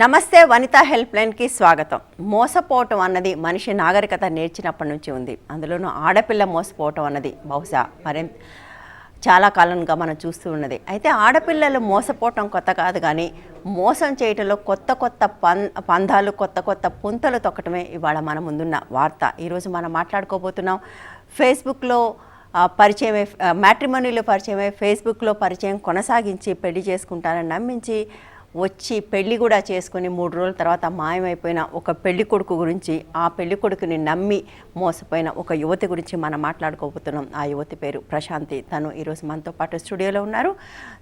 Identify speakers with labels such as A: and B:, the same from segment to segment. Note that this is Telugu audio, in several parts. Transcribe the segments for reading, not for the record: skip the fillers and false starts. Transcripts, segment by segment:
A: నమస్తే వనితా హెల్ప్ లైన్కి స్వాగతం. మోసపోవటం అన్నది మనిషి నాగరికత నేర్చినప్పటి నుంచి ఉంది. అందులోనూ ఆడపిల్ల మోసపోవటం అన్నది బహుశా చాలా కాలంగా మనం చూస్తూ ఉన్నది. అయితే ఆడపిల్లలు మోసపోవటం కొత్త కాదు, కానీ మోసం చేయటంలో కొత్త కొత్త పందాలు, కొత్త కొత్త పుంతలు తొక్కటమే ఇవాళ మన ముందున్న వార్త. ఈరోజు మనం మాట్లాడుకోబోతున్నాం ఫేస్బుక్లో పరిచయమే, మ్యాట్రిమోనీలో పరిచయమే, ఫేస్బుక్లో పరిచయం కొనసాగించి పెళ్లి చేసుకుంటానని నమ్మించి వచ్చి పెళ్లి కూడా చేసుకుని 3 రోజుల తర్వాత మాయమైపోయిన ఒక పెళ్లి కొడుకు గురించి, ఆ పెళ్లి కొడుకుని నమ్మి మోసపోయిన ఒక యువతి గురించి మనం మాట్లాడుకోబోతున్నాం. ఆ యువతి పేరు ప్రశాంతి. తను ఈరోజు మనతో పాటు స్టూడియోలో ఉన్నారు.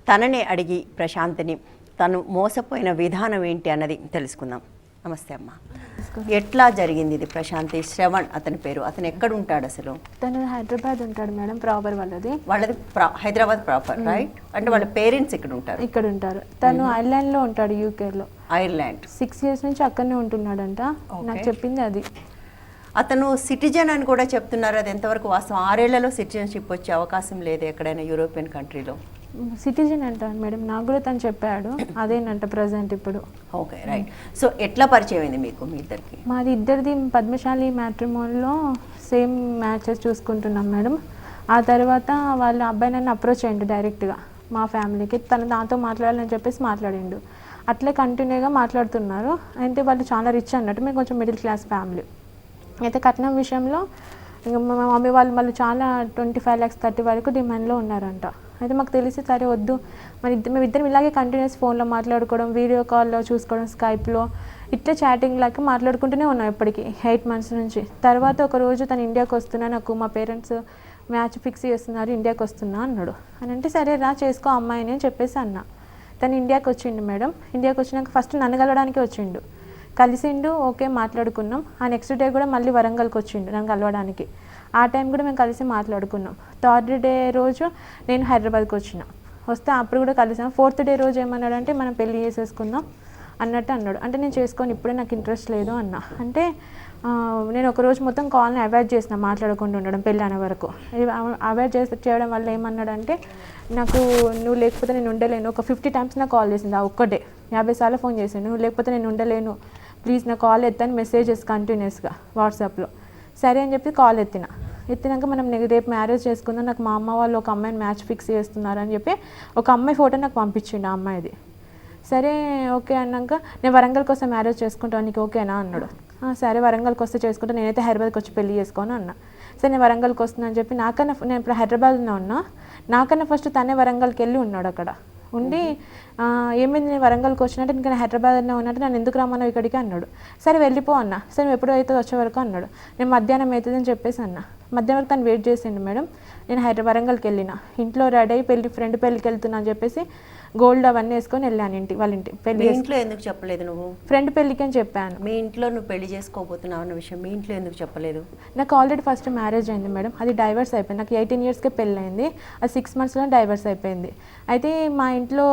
A: తననే అడిగి ప్రశాంతిని తను మోసపోయిన విధానం ఏంటి అన్నది తెలుసుకుందాం. నమస్తే అమ్మ. ఎట్లా జరిగింది ఇది? ప్రశాంతి, శ్రవణ్ అతని పేరు. అతను ఎక్కడ ఉంటాడు అసలు?
B: తను హైదరాబాద్ ఉంటాడు మేడం. ప్రాపర్ వాళ్ళది
A: హైదరాబాద్ ప్రాపర్, రైట్? అంటే వాళ్ళ పేరెంట్స్ ఇక్కడ
B: ఉంటారు. తను ఐర్లాండ్ లో ఉంటాడు, యూకేలో.
A: ఐర్లాండ్
B: 6 years నుంచి అక్కడనే ఉంటున్నాడంట. నాకు చెప్పింది అది.
A: అతను సిటిజన్ అని కూడా చెప్తున్నారు. అది ఎంతవరకు వాస్తవం? 6 ఏళ్లలో సిటిజన్షిప్ వచ్చే అవకాశం లేదు ఎక్కడైనా యూరోపియన్ కంట్రీలో.
B: సిటిజన్ అంటాను మేడం. నాకు కూడా తను చెప్పాడు అదేనంట ప్రజెంట్ ఇప్పుడు.
A: Okay, right. సో ఎట్లా పరిచయం అయింది మీకు మీ ఇద్దరికి?
B: మాది ఇద్దరిది పద్మశాలి మ్యాట్రిమోనీలో సేమ్ మ్యాచెస్ చూసుకుంటున్నాం మేడం. ఆ తర్వాత వాళ్ళ అబ్బాయి నన్ను అప్రోచ్ అయ్యిండు డైరెక్ట్గా మా ఫ్యామిలీకి. తను నాతో మాట్లాడాలని చెప్పేసి మాట్లాడిండు. అట్లే కంటిన్యూగా మాట్లాడుతున్నారు. అయితే వాళ్ళు చాలా రిచ్ అన్నట్టు, మేము కొంచెం మిడిల్ క్లాస్ ఫ్యామిలీ. అయితే కట్నం విషయంలో ఇంకా మా మమ్మీ వాళ్ళు చాలా 25 lakhs 30 వరకు డిమాండ్లో ఉన్నారంట. అయితే మాకు తెలిసి సరే వద్దు, మేమిద్దరం ఇలాగే కంటిన్యూస్ ఫోన్లో మాట్లాడుకోవడం, వీడియో కాల్లో చూసుకోవడం, స్కైప్లో ఇట్లా చాటింగ్ లాగా మాట్లాడుకుంటూనే ఉన్నాం ఇప్పటికి 8 months నుంచి. తర్వాత ఒక రోజు తను ఇండియాకి వస్తున్నా, నాకు మా పేరెంట్స్ మ్యాచ్ ఫిక్స్ చేస్తున్నారు, ఇండియాకి వస్తున్నా అన్నాడు. అని అంటే సరే రా చేసుకో అమ్మాయిని అని చెప్పేసి అన్న. తను ఇండియాకి వచ్చిండు మేడం. ఇండియాకి వచ్చినాక ఫస్ట్ నన్ను కలవడానికి వచ్చిండు, కలిసిండు, ఓకే మాట్లాడుకున్నాం. ఆ నెక్స్ట్ డే కూడా మళ్ళీ వరంగల్కి వచ్చిండు నన్ను కలవడానికి. ఆ టైం కూడా మేము కలిసి మాట్లాడుకున్నాం. 3rd day రోజు నేను హైదరాబాద్కి వస్తే అప్పుడు కూడా కలిసాం. 4th day రోజు ఏమన్నాడంటే మనం పెళ్ళి చేసేసుకుందాం అన్నట్టు అన్నాడు. అంటే నేను చేసుకొని ఇప్పుడే నాకు ఇంట్రెస్ట్ లేదు అన్న. అంటే నేను ఒకరోజు మొత్తం కాల్ని అవాయిడ్ చేసిన, మాట్లాడకుండా ఉండడం పెళ్ళి అనే వరకు. అవాయిడ్ చేయడం వల్ల ఏమన్నాడంటే నాకు నువ్వు లేకపోతే నేను ఉండలేను. ఒక 50 times నాకు కాల్ చేసింది ఆ ఒక్కటే. 50 సార్లు ఫోన్ చేసాను. నువ్వు లేకపోతే నేను ఉండలేను, ప్లీజ్ నా కాల్ ఎత్తాను, మెసేజెస్ కంటిన్యూస్గా వాట్సాప్లో. సరే అని చెప్పి కాల్ ఎత్తినాక మనం రేపు మ్యారేజ్ చేసుకుందాం, నాకు మా అమ్మ వాళ్ళు ఒక అమ్మాయిని మ్యాచ్ ఫిక్స్ చేస్తున్నారు అని చెప్పి ఒక అమ్మాయి ఫోటో నాకు పంపించిండు ఆ అమ్మాయిది. సరే ఓకే అన్నాక నేను వరంగల్కి వస్తే మ్యారేజ్ చేసుకుంటాను, నీకు ఓకేనా అన్నాడు. సరే వరంగల్కి వస్తే చేసుకుంటా, నేనైతే హైదరాబాద్కి వచ్చి పెళ్లి చేసుకోను అన్నా. సరే నేను వరంగల్కి వస్తున్నా అని చెప్పి నేను ఇప్పుడు హైదరాబాద్లో ఉన్నా, నాకన్నా ఫస్ట్ తనే వరంగల్కి వెళ్ళి ఉన్నాడు. అక్కడ ఉండి ఏమైంది నేను వరంగల్కి వచ్చినట్టు, ఇంకా హైదరాబాద్లో ఉన్నట్టు, నన్ను ఎందుకు రమ్మన్నావు ఇక్కడికి అన్నాడు. సరే వెళ్ళిపో అన్న. సరే నువ్వు ఎప్పుడు అవుతుంది వచ్చే వరకు అన్నాడు. నేను మధ్యాహ్నం అవుతుంది అని చెప్పేసి అన్న. మధ్యాహ్నం వరకు తను వెయిట్ చేసిండు మేడం. నేను వరంగల్కి వెళ్ళిన, ఇంట్లో రెడీ అయ్యి ఫ్రెండ్ పెళ్ళికి వెళ్తున్నా అని చెప్పేసి గోల్డ్ అవన్నీ వేసుకొని వెళ్ళాను వాళ్ళ ఇంటి పెళ్లి.
A: ఇంట్లో ఎందుకు చెప్పలేదు నువ్వు?
B: ఫ్రెండ్ పెళ్ళికి అని చెప్పాను.
A: మీ ఇంట్లో నువ్వు పెళ్లి చేసుకోబోతున్నావు అన్న విషయం మీ ఇంట్లో ఎందుకు చెప్పలేదు?
B: నాకు ఆల్రెడీ ఫస్ట్ మ్యారేజ్ అయింది మేడం, అది డైవర్స్ అయిపోయింది. నాకు 18 yearsకే పెళ్ళి అయింది, అది 6 monthsలో డైవర్స్ అయిపోయింది. అయితే మా ఇంట్లో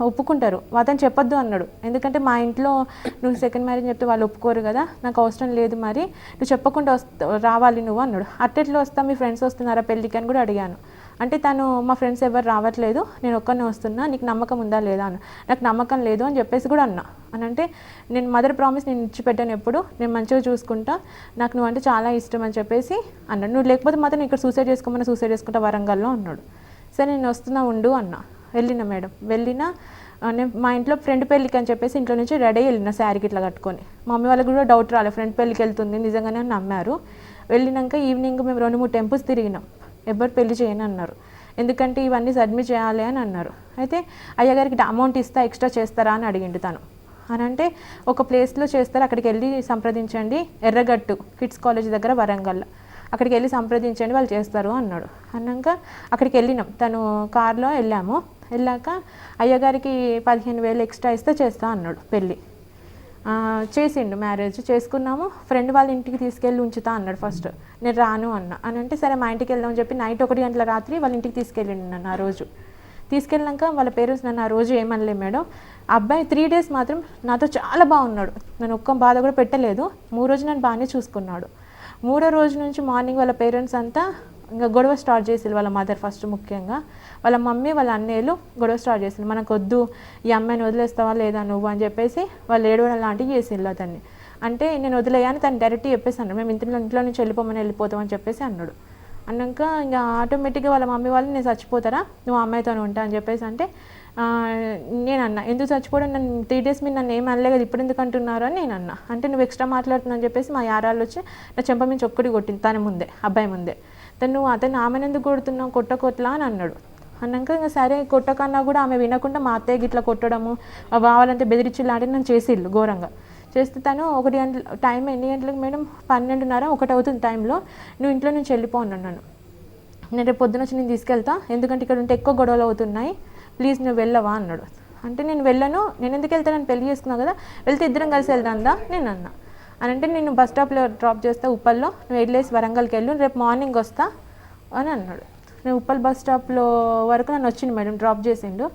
B: ఒప్పుకుంటారు, అతను చెప్పొద్దు అన్నాడు. ఎందుకంటే మా ఇంట్లో నువ్వు సెకండ్ మ్యారేజ్ చెప్తే వాళ్ళు ఒప్పుకోరు కదా, నాకు అవసరం లేదు, మరి నువ్వు చెప్పకుండా రావాలి నువ్వు అన్నాడు. అట్టెట్లో వస్తా, మీ ఫ్రెండ్స్ వస్తున్నారా పెళ్ళికి అని కూడా అడిగాను. అంటే తను మా ఫ్రెండ్స్ ఎవరు రావట్లేదు, నేను ఒక్కనే వస్తున్నా, నీకు నమ్మకం ఉందా లేదా అన్న. నాకు నమ్మకం లేదు అని చెప్పేసి కూడా అన్నా. అని అంటే నేను మదర్ ప్రామిస్ నేను ఇచ్చిపెట్టాను, ఎప్పుడు నేను మంచిగా చూసుకుంటా, నాకు నువ్వు అంటే చాలా ఇష్టం అని చెప్పేసి అన్నాడు. నువ్వు లేకపోతే మాత్రం ఇక్కడ సూసైడ్ చేసుకుంటా వరంగల్లో అన్నాడు. సరే నేను వస్తున్నా ఉండు అన్నా. వెళ్ళిన మేడం, నేను మా ఇంట్లో ఫ్రెండ్ పెళ్ళికి అని చెప్పేసి ఇంట్లో నుంచి రెడీ వెళ్ళిన, శారీకి ఇట్లా కట్టుకొని. మా మమ్మీ వాళ్ళకి కూడా డౌట్ రాలేదు, ఫ్రెండ్ పెళ్ళికి వెళ్తుంది నిజంగానే నమ్మారు. వెళ్ళినాక ఈవినింగ్ మేము 2-3 temples తిరిగినాం. ఎవరు పెళ్లి చేయను అన్నారు, ఎందుకంటే ఇవన్నీ సబ్మిట్ చేయాలి అని అన్నారు. అయితే అయ్యగారికి అమౌంట్ ఇస్తా, ఎక్స్ట్రా చేస్తారా అని అడిగిండు తను. అని అంటే ఒక ప్లేస్లో చేస్తారు, అక్కడికి వెళ్ళి సంప్రదించండి, ఎర్రగట్టు కిడ్స్ కాలేజ్ దగ్గర వరంగల్, అక్కడికి వెళ్ళి సంప్రదించండి వాళ్ళు చేస్తారు అన్నాడు. అన్నాక అక్కడికి వెళ్ళినాం, తను కార్లో వెళ్ళాక అయ్యగారికి 15,000 ఎక్స్ట్రా ఇస్తే చేస్తా అన్నాడు. పెళ్ళి చేసిండు, మ్యారేజ్ చేసుకున్నాము. ఫ్రెండ్ వాళ్ళ ఇంటికి తీసుకెళ్ళి ఉంచుతా అన్నాడు ఫస్ట్. నేను రాను అన్న. అని అంటే సరే మా ఇంటికి వెళ్దామని చెప్పి నైట్ 1 గంటల రాత్రి వాళ్ళ ఇంటికి తీసుకెళ్ళిండు నన్ను. ఆ రోజు తీసుకెళ్ళాక వాళ్ళ పేరెంట్స్ నన్ను ఆ రోజు ఏమనలే మేడం. అబ్బాయి 3 days మాత్రం నాతో చాలా బాగున్నాడు, నన్ను ఒక్క బాధ కూడా పెట్టలేదు. 3 రోజు నన్ను బాగానే చూసుకున్నాడు. 3వ రోజు నుంచి మార్నింగ్ వాళ్ళ పేరెంట్స్ అంతా ఇంకా గొడవ స్టార్ట్ చేసి వాళ్ళ మదర్ ఫస్ట్ ముఖ్యంగా వాళ్ళ మమ్మీ వాళ్ళ అన్నయ్యలు గొడవ స్టార్ట్ చేసింది. మనకు వద్దు, ఈ అమ్మాయిని వదిలేస్తావా లేదా నువ్వు అని చెప్పేసి వాళ్ళు ఏడవడం లాంటివి చేసిండ్రు అతన్ని. అంటే నేను వదిలేయని తను డైరెక్ట్ చెప్పేసి అన్నాడు, మేము ఇంట్లో నుంచి వెళ్ళిపోతాం అని చెప్పేసి అన్నాడు. అన్నాక ఇంకా ఆటోమేటిక్గా వాళ్ళ మమ్మీ వాళ్ళు నేను చచ్చిపోతారా, నువ్వు అమ్మాయితో ఉంటా అని చెప్పేసి అంటే నేను అన్నా, ఎందుకు చచ్చిపోవడం, నన్ను 3 days మీరు నన్ను ఏం అనలే కదా, ఇప్పుడు ఎందుకు అంటున్నారు అని నేను అన్నా. అంటే నువ్వు ఎక్స్ట్రా మాట్లాడుతున్నావు అని చెప్పేసి మా యారాళ్ళు వచ్చి నా చెంప మించి ఒక్కటి కొట్టింది తన ముందే, అబ్బాయి ముందే. నువ్వు అతను ఆమెను ఎందుకు కొడుతున్నావు, కొట్టకొట్లా అని అన్నాడు. అన్నాక ఇంకా సరే కొట్టకన్నా కూడా ఆమె వినకుండా మా అత్తయ్య గిట్లా కొట్టడము కావాలంటే బెదిరించి లాంటివి నన్ను చేసిళ్ళు ఘోరంగా చేస్తే. తను 1 గంటల టైం ఎన్ని గంటలకు మేడం, 12:30 1 అవుతుంది టైంలో, నువ్వు ఇంట్లో నుంచి వెళ్ళిపో అన్నాను. నేను రేపు పొద్దున వచ్చి నేను తీసుకెళ్తా, ఎందుకంటే ఇక్కడ ఉంటే ఎక్కువ గొడవలు అవుతున్నాయి, ప్లీజ్ నువ్వు వెళ్ళవా అన్నాడు. అంటే నేను వెళ్ళను, నేను ఎందుకు వెళ్తాను, నేను పెళ్లి చేసుకున్నావు కదా, వెళ్తే ఇద్దరం కలిసి వెళ్దాందా నేను అన్నా. అని అంటే నేను బస్ స్టాప్లో డ్రాప్ చేస్తా ఉప్పల్లో, నువ్వు వెళ్ళేసి వరంగల్కి వెళ్ళు, రేపు మార్నింగ్ వస్తా అని అన్నాడు. నేను ఉప్పల్ బస్ స్టాప్లో వరకు నన్ను వచ్చింది మేడం, డ్రాప్ చేసిండు.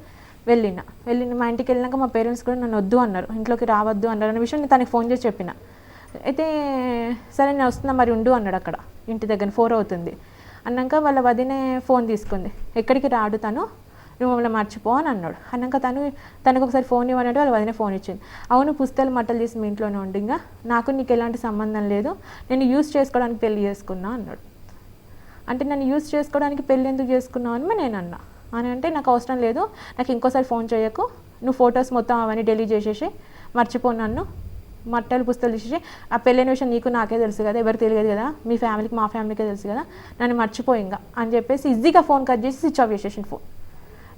B: వెళ్ళిన మా ఇంటికి వెళ్ళినాక మా పేరెంట్స్ కూడా నన్ను వద్దు అన్నారు, ఇంట్లోకి రావద్దు అన్నారు అనే విషయం నేను తనకి ఫోన్ చేసి చెప్పిన. అయితే సరే నేను వస్తున్నా మరి ఉండు అన్నాడు. అక్కడ ఇంటి దగ్గర 4 అవుతుంది అన్నాక వాళ్ళ వదినే ఫోన్ తీసుకుంది, ఎక్కడికి రాడు తను, నువ్వు మమ్మల్ని మర్చిపో అని అన్నాడు. అన్నాక తనకు ఒకసారి ఫోన్ ఇవ్వనంటే వాళ్ళ వదిన ఫోన్ ఇచ్చింది. అవును పుస్తకాలు మట్టలు తీసి మీ ఇంట్లోనే ఉండి, ఇంకా నాకు నీకు ఎలాంటి సంబంధం లేదు, నేను యూజ్ చేసుకోవడానికి పెళ్లి చేసుకున్నా అన్నాడు. అంటే నన్ను యూజ్ చేసుకోవడానికి పెళ్ళి ఎందుకు చేసుకున్నావు అని నేను అన్నా. అని అంటే నాకు అవసరం లేదు, నాకు ఇంకోసారి ఫోన్ చేయకు, నువ్వు ఫొటోస్ మొత్తం అవన్నీ డిలీట్ చేసేసి మర్చిపో, నన్ను మట్టలు పుస్తకాలు తీసేసి, ఆ పెళ్ళైన విషయం నీకు నాకే తెలుసు కదా, ఎవరికి తెలియదు కదా, మీ ఫ్యామిలీకి మా ఫ్యామిలీకే తెలుసు కదా, నన్ను మర్చిపో ఇంకా అని చెప్పేసి ఈజీగా ఫోన్ కట్ చేసి స్విచ్ ఆఫ్ చేసేసిన ఫోన్.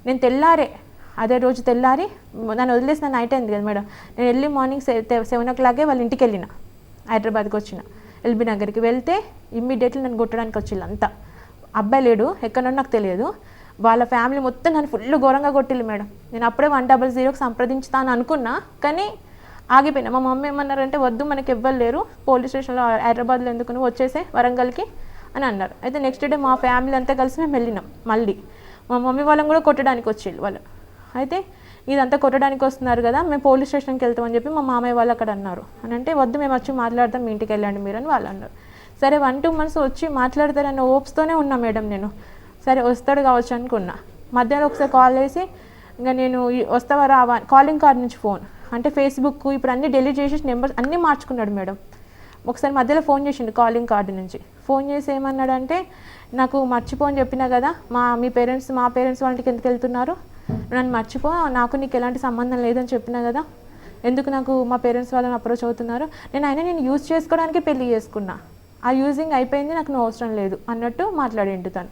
B: నేను తెల్లారే అదే రోజు తెల్లారి నన్ను వదిలేసిన నైట్ అయింది కదా మేడం, నేను వెళ్ళి మార్నింగ్ 7 o'clock వాళ్ళ ఇంటికి వెళ్ళిన, హైదరాబాద్కి వచ్చిన. ఎల్బీ నగర్కి వెళ్తే ఇమ్మీడియట్లీ నన్ను కొట్టడానికి వచ్చిళ్ళు అంతా. అబ్బాయి లేడు, ఎక్కడో నాకు తెలియదు, వాళ్ళ ఫ్యామిలీ మొత్తం నన్ను ఫుల్ ఘోరంగా కొట్టిల్లు మేడం. నేను అప్పుడే 100కి సంప్రదించుతాను అనుకున్నా, కానీ ఆగిపోయినా. మా మమ్మీ ఏమన్నారంటే వద్దు మనకి ఎవ్వరు లేరు, పోలీస్ స్టేషన్లో హైదరాబాద్లో ఎందుకు, నువ్వు వచ్చేసే వరంగల్కి అని అన్నారు. అయితే నెక్స్ట్ డే మా ఫ్యామిలీ అంతా కలిసి మేము వెళ్ళినాం. మళ్ళీ మా మమ్మీ వాళ్ళని కూడా కొట్టడానికి వచ్చేళ్ళు వాళ్ళు. అయితే ఇదంతా కొట్టడానికి వస్తున్నారు కదా, మేము పోలీస్ స్టేషన్కి వెళ్తామని చెప్పి మా మామయ్య వాళ్ళు అక్కడ అన్నారు. అని అంటే వద్దు మేము వచ్చి మాట్లాడతాం, మీ ఇంటికి వెళ్ళండి మీరు అని వాళ్ళు అన్నారు. సరే 1-2 months వచ్చి మాట్లాడతారన్న హోప్స్తోనే ఉన్నా మేడం నేను. సరే వస్తాడు కావచ్చు అనుకున్నా. మధ్యాహ్నం ఒకసారి కాల్ చేసి ఇంకా నేను వస్తావా రావా, కాలింగ్ కార్డ్ నుంచి ఫోన్, అంటే ఫేస్బుక్ ఇప్పుడు అన్నీ డిలీట్ చేసి నెంబర్స్ అన్నీ మార్చుకున్నాడు మేడం. ఒకసారి మధ్యలో ఫోన్ చేసిండు కాలింగ్ కార్డు నుంచి. ఫోన్ చేసి ఏమన్నాడంటే, నాకు మర్చిపో అని చెప్పినా కదా, మా పేరెంట్స్ వాళ్ళ ఇంటికి ఎందుకు వెళ్తున్నారు, నన్ను మర్చిపో, నాకు నీకు ఎలాంటి సంబంధం లేదని చెప్పినా కదా, ఎందుకు నాకు మా పేరెంట్స్ వాళ్ళని అప్రోచ్ అవుతున్నారు, నేను యూజ్ చేసుకోవడానికి పెళ్లి చేసుకున్నా, ఆ యూజింగ్ అయిపోయింది, నాకు నువ్వు అవసరం లేదు అన్నట్టు మాట్లాడిండు తను.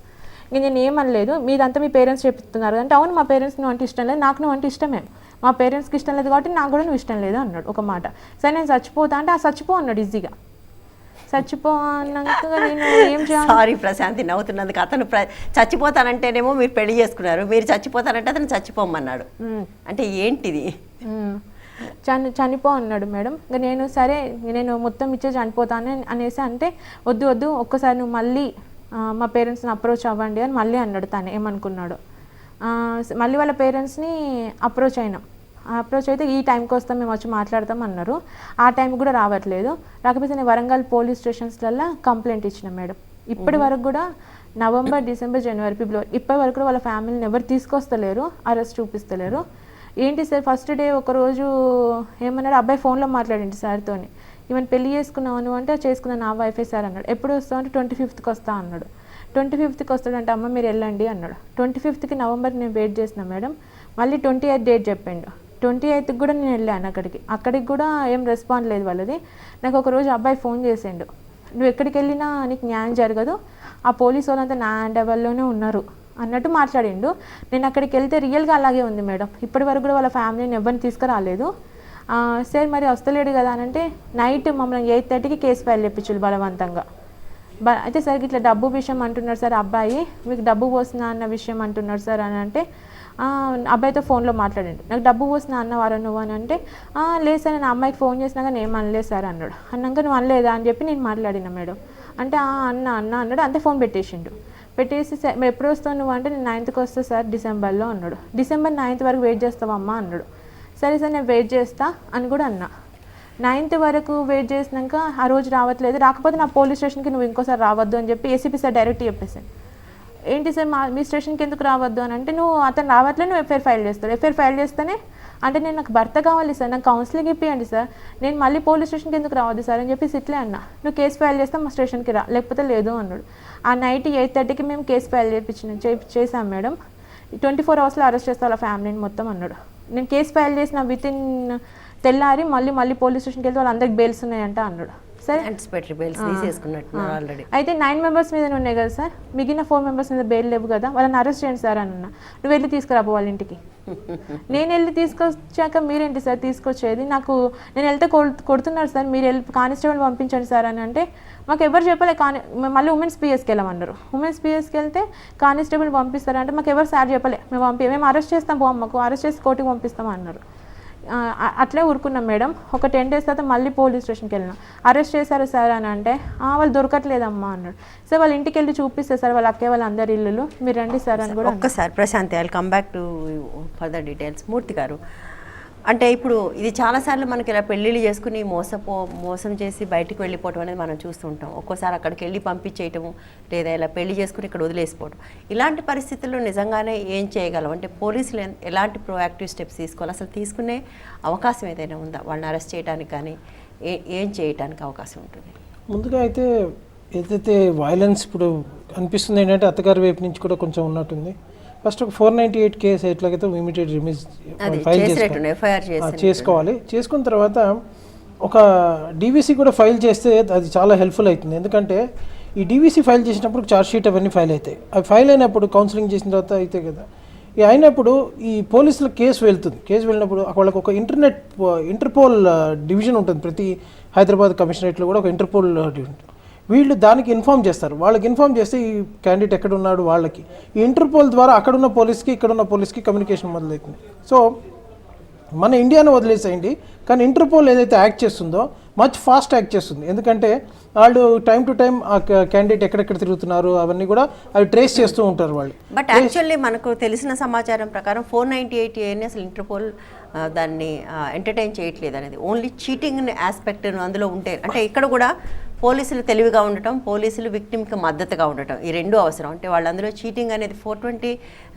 B: ఇంక నేను ఏమనలేదు, మీదంతా మీ పేరెంట్స్ చెప్తున్నారు అంటే, అవును మా పేరెంట్స్ నువ్వు అంటే ఇష్టం లేదు, నాకు నువ్వు అంటే ఇష్టమే, మా పేరెంట్స్కి ఇష్టం లేదు కాబట్టి నాకు కూడా నువ్వు ఇష్టం లేదు అన్నాడు ఒక మాట. సరే నేను చచ్చిపోతా అంటే, ఆ చచ్చిపో అన్నాడు ఈజీగా. చచ్చిపో అన్నాక నేను ఏం చేయాలి.
A: సారీ ప్రశాంతి నవ్వుతున్నందుకు. అతను చచ్చిపోతానంటేనేమో మీరు పెళ్లి చేసుకున్నారు, మీరు చచ్చిపోతానంటే అతను చచ్చిపోమన్నాడు. అంటే ఏంటిది?
B: చనిపో అన్నాడు మేడం. ఇంకా నేను సరే నేను మొత్తం ఇచ్చే చనిపోతాను అనేసి అంటే, వద్దు ఒక్కసారి నువ్వు మళ్ళీ మా పేరెంట్స్ని అప్రోచ్ అవ్వండి అని మళ్ళీ అన్నాడు. తను ఏమనుకున్నాడు, మళ్ళీ వాళ్ళ పేరెంట్స్ని అప్రోచ్ అయినాం. అప్రోచ్ అయితే ఈ టైంకి వస్తాం మేము వచ్చి మాట్లాడతాం అన్నారు. ఆ టైం కూడా రావట్లేదు. రాకపోతే నేను వరంగల్ పోలీస్ స్టేషన్స్లలో కంప్లైంట్ ఇచ్చిన మేడం. ఇప్పటి వరకు కూడా నవంబర్, డిసెంబర్, జనవరి, ఫిబ్రవరి ఇప్పటి వరకు కూడా వాళ్ళ ఫ్యామిలీని ఎవరు తీసుకొస్తలేరు, అరెస్ట్ చూపిస్తలేరు. ఏంటి సార్ ఫస్ట్ డే ఒకరోజు ఏమన్నాడు, అబ్బాయి ఫోన్లో మాట్లాడింది సార్తోని, ఈవెన్ పెళ్లి చేసుకున్నావు నువ్వు అంటే, చేసుకున్నా నా వైఫే సార్ అన్నాడు. ఎప్పుడు వస్తావు అంటే 25th వస్తా అన్నాడు. 25th వస్తాడంటే, అమ్మ మీరు వెళ్ళండి అన్నాడు. 25th నవంబర్కి నేను వెయిట్ చేసిన మేడం. మళ్ళీ 28th డేట్ చెప్పిండు. 28th కూడా నేను వెళ్ళాను అక్కడికి కూడా ఏం రెస్పాండ్ లేదు వాళ్ళది. నాకు ఒకరోజు అబ్బాయి ఫోన్ చేసిండు, నువ్వు ఎక్కడికి వెళ్ళినా నీకు న్యాయం జరగదు, ఆ పోలీసు వాళ్ళంతా నా హ్యాండ్ ఓవర్లోనే ఉన్నారు అన్నట్టు మాట్లాడిండు. నేను అక్కడికి వెళ్తే రియల్గా అలాగే ఉంది మేడం. ఇప్పటి వరకు కూడా వాళ్ళ ఫ్యామిలీని ఎవరిని తీసుకురాలేదు. సార్ మరి వస్తలేడు కదా అని అంటే, నైట్ మమ్మల్ని 8:30కి కేసు ఫైల్ చేయించారు బలవంతంగా. అయితే సార్ ఇట్లా డబ్బు విషయం అంటున్నారు సార్, అబ్బాయి మీకు డబ్బు పోసినా అన్న విషయం అంటున్నారు సార్ అని అంటే, అబ్బాయితో ఫోన్లో మాట్లాడండి, నాకు డబ్బు పోసినా అన్నవారు నువ్వు అని అంటే, లేదు సార్ నేను అమ్మాయికి ఫోన్ చేసినాక నేను అనలేదు సార్ అన్నాడు. అన్నాక నువ్వు అనలేదా అని చెప్పి నేను మాట్లాడినా మేడం. అంటే అన్న అన్నాడు. అంతే ఫోన్ పెట్టేసిండు. పెట్టేసి మరి ఎప్పుడు వస్తావు నువ్వు అంటే, నేను 9th వస్తా సార్ డిసెంబర్లో అన్నాడు. డిసెంబర్ 9th వరకు వెయిట్ చేస్తావమ్మా అన్నాడు. సరే సార్ నేను వెయిట్ చేస్తా అని కూడా అన్నా. 9th వరకు వెయిట్ చేసినాక ఆ రోజు రావట్లేదు, రాకపోతే నా పోలీస్ స్టేషన్కి నువ్వు ఇంకోసారి రావద్దు అని చెప్పి ఏసీపీ సార్ డైరెక్ట్ చెప్పేసాను. ఏంటి సార్ మీ స్టేషన్కి ఎందుకు రావద్దు అని అంటే, నువ్వు అతను రావట్లేదు, నువ్వు ఎఫ్ఐఆర్ ఫైల్ చేస్తావు. ఎఫ్ఐఆర్ ఫైల్ చేస్తేనే అంటే నేను నాకు భర్త కావాలి సార్, నాకు కౌన్సిలింగ్ ఇప్పియండి సార్, నేను మళ్ళీ పోలీస్ స్టేషన్కి ఎందుకు రావద్దు సార్ అని చెప్పి ఇట్లే అన్నా. నువ్వు కేసు ఫైల్ చేస్తే మా స్టేషన్కి రా, లేకపోతే లేదు అన్నాడు. ఆ నైట్ 8:30కి మేము కేసు ఫైల్ చేసాం మేడం. 24 అవర్స్లో అరెస్ట్ చేస్తా వాళ్ళ ఫ్యామిలీని మొత్తం అన్నాడు. నేను కేసు ఫైల్ చేసిన వితిన్ తెల్లారి మళ్ళీ పోలీస్ స్టేషన్కి వెళ్తే వాళ్ళందరికి బెయిల్స్ ఉన్నాయంట అన్నాడు. సరే, అయితే 9 మెంబర్స్ మీద ఉన్నాయి కదా సార్, మిగిలిన 4 మెంబర్స్ మీద బెయిల్ లేవు కదా, వాళ్ళని అరెస్ట్ చేయండి సార్ అని అన్న. నువ్వు వెళ్ళి తీసుకురాబో వాళ్ళ ఇంటికి. నేను వెళ్ళి తీసుకొచ్చాక మీరేంటి సార్ తీసుకొచ్చేది, నేను వెళ్తే కొడుతున్నారు సార్, మీరు వెళ్ళి కానిస్టేబుల్ పంపించండి సార్ అని అంటే, మాకు ఎవరు చెప్పలే. మళ్ళీ ఉమెన్స్ పిఎస్కి వెళ్ళమన్నారు. ఉమెన్స్ పిఎస్కి వెళ్తే కానిస్టేబుల్ పంపిస్తారంటే మాకు ఎవరు సార్ చెప్పలే. మేము అరెస్ట్ చేస్తాం, అమ్మకు అరెస్ట్ చేసి కోర్టుకి పంపిస్తాం అన్నారు. అట్లే ఊరుకున్నాం మేడం. ఒక 10 days తర్వాత మళ్ళీ పోలీస్ స్టేషన్కి వెళ్ళినాం. అరెస్ట్ చేశారు సార్ అని అంటే, వాళ్ళు దొరకట్లేదమ్మా అన్నాడు. సార్ వాళ్ళ ఇంటికి వెళ్ళి చూపిస్తే సార్ వాళ్ళ అక్కే వాళ్ళ అందరి ఇల్లు, మీరు రండి సార్ అని కూడా.
A: ఒక్కసారి Prashanti, I come back to further details. Murthy గారు, అంటే ఇప్పుడు ఇది చాలాసార్లు మనకి ఇలా పెళ్ళిళ్ళు చేసుకుని మోసం చేసి బయటికి వెళ్ళిపోవటం అనేది మనం చూస్తూ ఉంటాం. ఒక్కోసారి అక్కడికి వెళ్ళి పంపించేయటము, లేదా ఇలా పెళ్లి చేసుకుని ఇక్కడ వదిలేసిపోవడం. ఇలాంటి పరిస్థితుల్లో నిజంగానే ఏం చేయగలం అంటే పోలీసులు ఎలాంటి ప్రోయాక్టివ్ స్టెప్స్ తీసుకోవాలి, అసలు తీసుకునే అవకాశం ఏదైనా ఉందా, వాళ్ళని అరెస్ట్ చేయడానికి కానీ ఏం చేయడానికి అవకాశం ఉంటుంది?
C: ముందుగా అయితే ఏదైతే వైలెన్స్ ఇప్పుడు అనిపిస్తుంది ఏంటంటే అత్తగారి వైపు నుంచి కూడా కొంచెం ఉన్నట్టుంది. ఫస్ట్ ఒక 498 కేసు ఎట్లాగైతే ఇమీడియట్ రిలీజ్ ఫైల్ చేసుకోవాలి. చేసుకున్న తర్వాత ఒక డీవీసీ కూడా ఫైల్ చేస్తే అది చాలా హెల్ప్ఫుల్ అవుతుంది. ఎందుకంటే ఈ డీవీసీ ఫైల్ చేసినప్పుడు ఛార్జ్షీట్ అవన్నీ ఫైల్ అవుతాయి. అవి ఫైల్ అయినప్పుడు కౌన్సిలింగ్ చేసిన తర్వాత అయితే కదా, ఇవి అయినప్పుడు ఈ పోలీసుల కేసు వెళ్తుంది. కేసు వెళ్ళినప్పుడు వాళ్ళకి ఒక ఇంటర్పోల్ డివిజన్ ఉంటుంది. ప్రతి హైదరాబాద్ కమిషనరేట్లో కూడా ఒక ఇంటర్పోల్ డివిజన్. వీళ్ళు దానికి ఇన్ఫామ్ చేస్తారు. వాళ్ళకి ఇన్ఫామ్ చేస్తే ఈ క్యాండిడేట్ ఎక్కడ ఉన్నాడు వాళ్ళకి ఈ ఇంటర్పోల్ ద్వారా అక్కడున్న పోలీస్కి ఇక్కడున్న పోలీస్కి కమ్యూనికేషన్ మొదలవుతుంది. సో మన ఇండియాను వదిలేసేయండి, కానీ ఇంటర్పోల్ ఏదైతే యాక్ట్ చేస్తుందో మచ్ ఫాస్ట్ యాక్ట్ చేస్తుంది. ఎందుకంటే వాళ్ళు టైం టు టైం ఆ క్యాండిడేట్ ఎక్కడెక్కడ తిరుగుతున్నారు అవన్నీ కూడా అవి ట్రేస్ చేస్తూ ఉంటారు వాళ్ళు.
A: బట్ యాక్చువల్లీ మనకు తెలిసిన సమాచారం ప్రకారం 498 అసలు ఇంటర్పోల్ దాన్ని ఎంటర్టైన్ చేయట్లేదు అనేది, ఓన్లీ చీటింగ్ ఆస్పెక్ట్ అందులో ఉంటే, అంటే ఇక్కడ కూడా పోలీసులు తెలివిగా ఉండటం, పోలీసులు విక్టిమ్కి మద్దతుగా ఉండటం, ఈ రెండు అవసరం. అంటే వాళ్ళందులో చీటింగ్ అనేది 420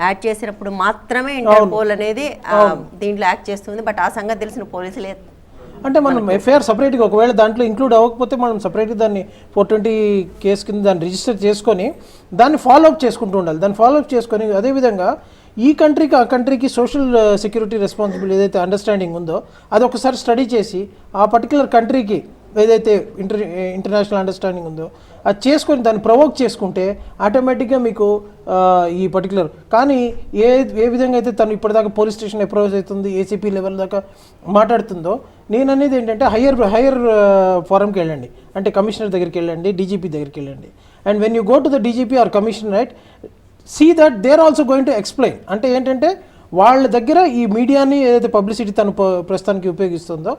A: యాడ్ చేసినప్పుడు మాత్రమే ఇంటర్పోల్ అనేది దీంట్లో యాక్ట్ చేస్తుంది. బట్ ఆ సంగతి తెలిసిన పోలీసులే
C: అంటే మనం ఎఫ్ఐఆర్ సపరేట్గా ఒకవేళ దాంట్లో ఇంక్లూడ్ అవ్వకపోతే మనం సపరేట్గా దాన్ని 420 కేసు కింద దాన్ని రిజిస్టర్ చేసుకొని దాన్ని ఫాలోఅప్ చేసుకుంటూ ఉండాలి. దాన్ని ఫాలోఅప్ చేసుకొని అదేవిధంగా ఈ కంట్రీకి ఆ కంట్రీకి సోషల్ సెక్యూరిటీ రెస్పాన్సిబిలిటీ ఏదైతే అండర్స్టాండింగ్ ఉందో అది ఒకసారి స్టడీ చేసి ఆ పర్టికులర్ కంట్రీకి ఏదైతే ఇంటర్నేషనల్ అండర్స్టాండింగ్ ఉందో అది చేసుకొని దాన్ని ప్రొవోక్ చేసుకుంటే ఆటోమేటిక్గా మీకు ఈ పర్టికులర్ కానీ ఏ విధంగా అయితే తను ఇప్పటిదాకా పోలీస్ స్టేషన్ అప్రోచ్ అవుతుంది, ఏసీపీ లెవెల్ దాకా మాట్లాడుతుందో, నేను అనేది ఏంటంటే హయ్యర్ ఫారంకి వెళ్ళండి, అంటే కమిషనర్ దగ్గరికి వెళ్ళండి, డీజీపీ దగ్గరికి వెళ్ళండి. And when you go to the DGP or commissioner right, see that they are also going to explain. అంటే ఏంటంటే వాళ్ళ దగ్గర ఈ మీడియాని ఏదైతే పబ్లిసిటీ తను ప్రస్తుతానికి ఉపయోగిస్తుందో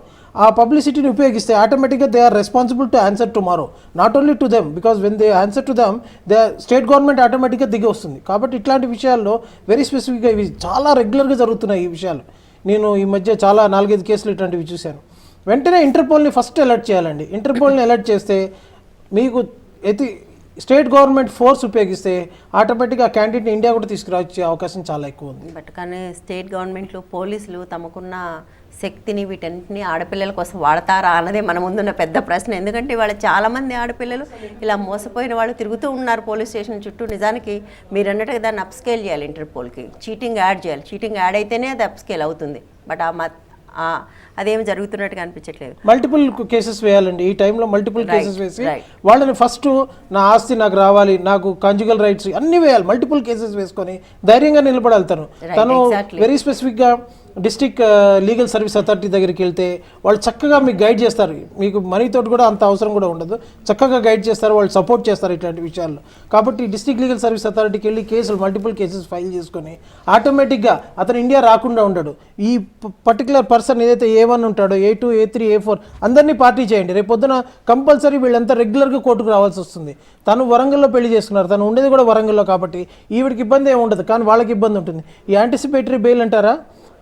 C: ఆ పబ్లిసిటీని ఉపయోగిస్తే ఆటోమేటిక్గా they are responsible to answer tomorrow, not only to them, because when they answer to them they state government ఆటోమేటిక్గా దిగి వస్తుంది. కాబట్టి ఇట్లాంటి విషయాల్లో వెరీ స్పెసిఫిక్గా ఇవి చాలా రెగ్యులర్గా జరుగుతున్నాయి ఈ విషయాలు. నేను ఈ మధ్య చాలా 4-5 కేసులు ఇట్లాంటివి చూశాను. వెంటనే ఇంటర్పోల్ని ఫస్ట్ అలర్ట్ చేయాలండి. ఇంటర్పోల్ని అలర్ట్ చేస్తే మీకు స్టేట్ గవర్నమెంట్ ఫోర్స్ ఉపయోగిస్తే ఆటోమేటిక్గా ఆ క్యాండిడేట్ని ఇండియా కూడా తీసుకురావచ్చే అవకాశం చాలా ఎక్కువ ఉంది.
A: బట్ కానీ స్టేట్ గవర్నమెంట్లు పోలీసులు తమకున్న శక్తిని వీటన్నిటిని ఆడపిల్లల కోసం వాడతారా అన్నదే మన ముందున్న పెద్ద ప్రశ్న. ఎందుకంటే ఇవాళ చాలామంది ఆడపిల్లలు ఇలా మోసపోయిన వాళ్ళు తిరుగుతూ ఉన్నారు పోలీస్ స్టేషన్ చుట్టూ. నిజానికి మీరు అన్నట్టుగా దాన్ని అప్స్కేల్ చేయాలి, ఇంటర్పోల్కి చీటింగ్ యాడ్ చేయాలి. చీటింగ్ యాడ్ అయితేనే అది అప్స్కేల్ అవుతుంది. బట్ అదేమి జరుగుతున్నట్టుగా అనిపించట్లేదు.
C: మల్టిపుల్ కేసెస్ వేయాలండి. ఈ టైంలో మల్టిపుల్ కేసెస్ వేసి వాళ్ళని ఫస్ట్ నా ఆస్తి నాకు రావాలి, నాకు కాంజుగల్ రైట్స్ అన్నీ వేయాలి. మల్టిపుల్ కేసెస్ వేసుకొని ధైర్యంగా నిలబడాలి. తను వెరీ స్పెసిఫిక్గా డిస్ట్రిక్ట్ లీగల్ సర్వీస్ అథారిటీ దగ్గరికి వెళ్తే వాళ్ళు చక్కగా మీకు గైడ్ చేస్తారు. మీకు మనీతో కూడా అంత అవసరం కూడా ఉండదు, చక్కగా గైడ్ చేస్తారు, వాళ్ళు సపోర్ట్ చేస్తారు ఇట్లాంటి విషయాల్లో. కాబట్టి డిస్ట్రిక్ట్ లీగల్ సర్వీస్ అథారిటీకి వెళ్ళి మల్టిపుల్ కేసెస్ ఫైల్ చేసుకొని ఆటోమేటిక్గా అతను ఇండియా రాకుండా ఉండడు. ఈ పర్టికులర్ పర్సన్ ఏదైతే A1 ఉంటాడో, A2, A3, A4 అందరినీ పార్టీ చేయండి. రేపు పొద్దున కంపల్సరీ వీళ్ళంతా రెగ్యులర్గా కోర్టుకు రావాల్సి వస్తుంది. తను వరంగల్లో పెళ్లి చేసుకున్నారు, తను ఉండేది కూడా వరంగల్లో, కాబట్టి ఈవిడికి ఇబ్బంది ఏమి ఉండదు, కానీ వాళ్ళకి ఇబ్బంది ఉంటుంది. ఈ యాంటిసిపేటరీ బెయిల్ అంటారా,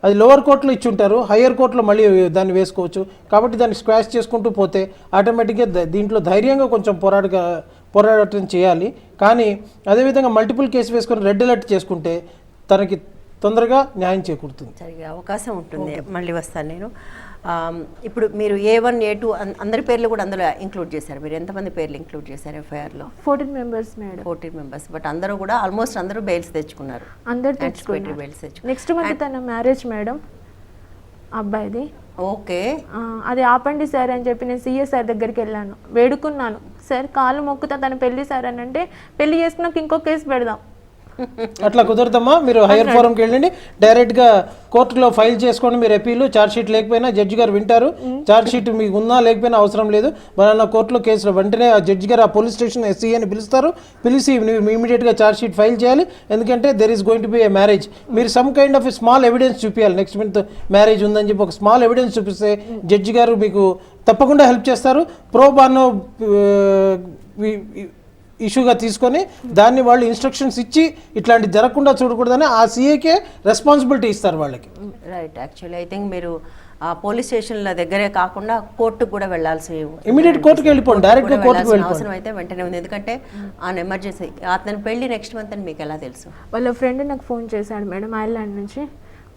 C: అది లోవర్ కోర్టులో ఇచ్చి ఉంటారు, హయ్యర్ కోర్టులో మళ్ళీ దాన్ని వేసుకోవచ్చు. కాబట్టి దాన్ని స్క్వాష్ చేసుకుంటూ పోతే ఆటోమేటిక్గా దీంట్లో ధైర్యంగా కొంచెం పోరాటం చేయాలి. కానీ అదేవిధంగా మల్టిపుల్ కేసు వేసుకొని రెడ్ అలర్ట్ చేసుకుంటే తనకి తొందరగా న్యాయం చేకూరుతుంది.
A: జరిగే అవకాశం ఉంటుంది. మళ్ళీ వస్తాను నేను. ఇప్పుడు మీరు A1 A2 అందరి పేర్లు కూడా అందులో ఇంక్లూడ్ చేశారు. మీరు ఎంతమంది పేర్లు ఇంక్లూడ్ చేశారు ఎఫ్ఐఆర్లో?
B: 14 మెంబర్స్ మేడం.
A: 14 మెంబర్స్. బట్ అందరూ కూడా ఆల్మోస్ట్ అందరూ బెయిల్స్ తెచ్చుకున్నారు.
B: అందరు
A: యాంటిసిపేటరీ బెయిల్స్ తెచ్చుకున్నారు.
B: నెక్స్ట్ మంత్ తన మ్యారేజ్ మేడం అబ్బాయిది.
A: ఓకే.
B: అది ఆపండి సార్ అని చెప్పి నేను సిఏ సార్ దగ్గరికి వెళ్ళాను, వేడుకున్నాను. సార్ కాలు మొక్కుతా తన పెళ్లి సార్ అని అంటే, పెళ్లి చేసుకున్నాక ఇంకో కేసు పెడదాం.
C: అట్లా కుదరదమ్మా. మీరు హైయర్ ఫోరంకి వెళ్ళండి, డైరెక్ట్గా కోర్టులో ఫైల్ చేసుకోండి. మీరు అపీలు ఛార్జ్ షీట్ లేకపోయినా జడ్జి గారు వింటారు. ఛార్జ్ షీట్ మీకు ఉన్నా లేకపోయినా అవసరం లేదు. మన కోర్టులో కేసులో వెంటనే ఆ జడ్జి గారు ఆ పోలీస్ స్టేషన్ ఎస్సీ అని పిలుస్తారు. పిలిచి ఇమీడియట్గా ఛార్జ్ షీట్ ఫైల్ చేయాలి. ఎందుకంటే there is going to be a marriage. మీరు some kind of small evidence చూపించాలి. నెక్స్ట్ మంత్ మ్యారేజ్ ఉందని చెప్పి ఒక స్మాల్ ఎవిడెన్స్ చూపిస్తే జడ్జి గారు మీకు తప్పకుండా హెల్ప్ చేస్తారు. ప్రోబానో ఇష్యూగా తీసుకొని దాన్ని వాళ్ళు ఇన్స్ట్రక్షన్స్ ఇచ్చి ఇట్లాంటి జరగకుండా చూడకూడదని ఆ సీఏకే రెస్పాన్సిబిలిటీ ఇస్తారు వాళ్ళకి.
A: రైట్. యాక్చువల్లీ ఐ థింక్ మీరు పోలీస్ స్టేషన్ల దగ్గరే కాకుండా కోర్టుకు కూడా వెళ్ళాల్సి,
C: ఇమీడియట్ కోర్టుకి వెళ్ళిపోండి, డైరెక్ట్గా కోర్టుకు వెళ్ళిపోండి.
A: అవసరం అయితే వెంటనే ఉంది. ఎందుకంటే ఆన్ ఎమర్జెన్సీ అతని పెళ్లి నెక్స్ట్ మంత్ అని మీకు ఎలా తెలుసు?
B: వాళ్ళ ఫ్రెండ్ నాకు ఫోన్ చేశాడు మేడం, ఐర్లాండ్ నుంచి